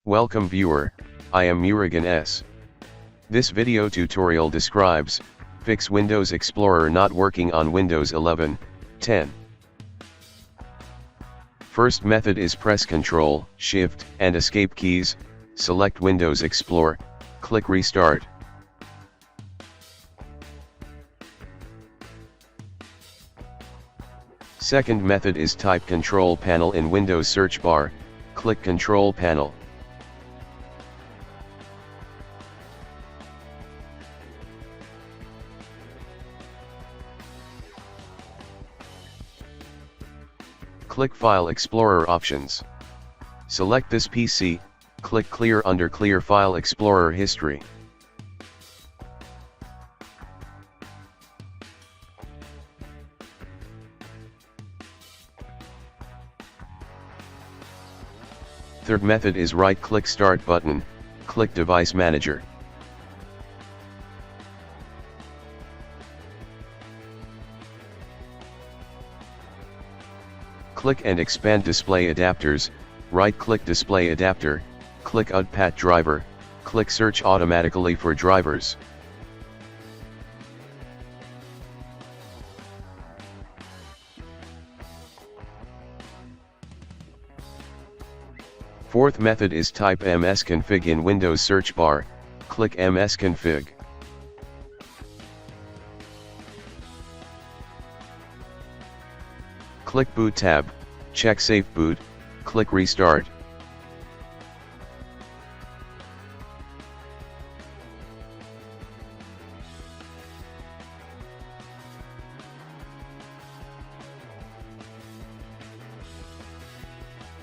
Welcome viewer, I am Murugan S. This video tutorial describes, fix Windows Explorer not working on Windows 11, 10. First method is press Ctrl, Shift, and Escape keys, select Windows Explorer, click Restart. Second method is type Control Panel in Windows search bar, click Control Panel. Click File Explorer Options. Select this PC, click Clear under Clear File Explorer History. Third method is right-click Start button, click Device Manager. Click and expand Display Adapters, right-click Display Adapter, click UDPAT Driver, click Search automatically for drivers. Fourth method is type msconfig in Windows search bar, click msconfig. Click Boot tab, check Safe Boot, click Restart.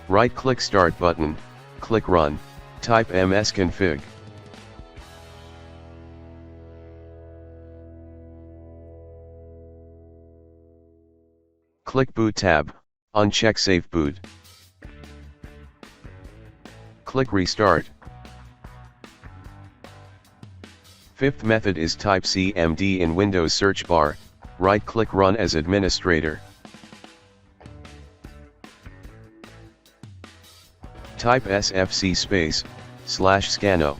Right-click Start button, click Run, type msconfig. Click Boot tab, uncheck Safe Boot. Click Restart. Fifth method is type cmd in Windows search bar, right-click Run as administrator. Type sfc /scanno.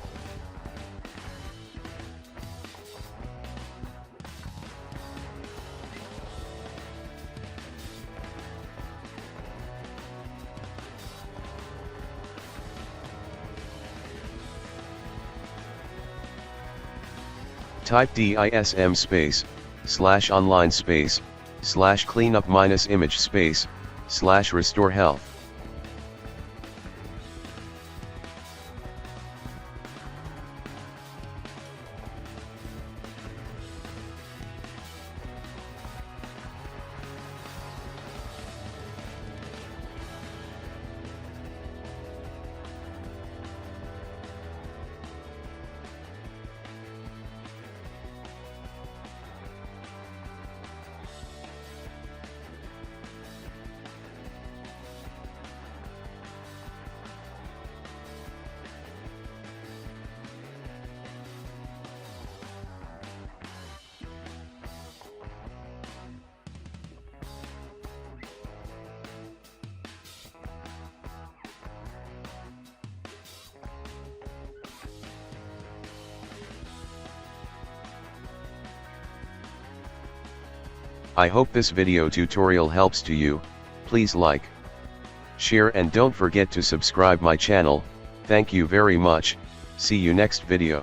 Type dism /online /cleanup -image /restore health. I hope this video tutorial helps to you. Please like, share and don't forget to subscribe my channel. Thank you very much. See you next video.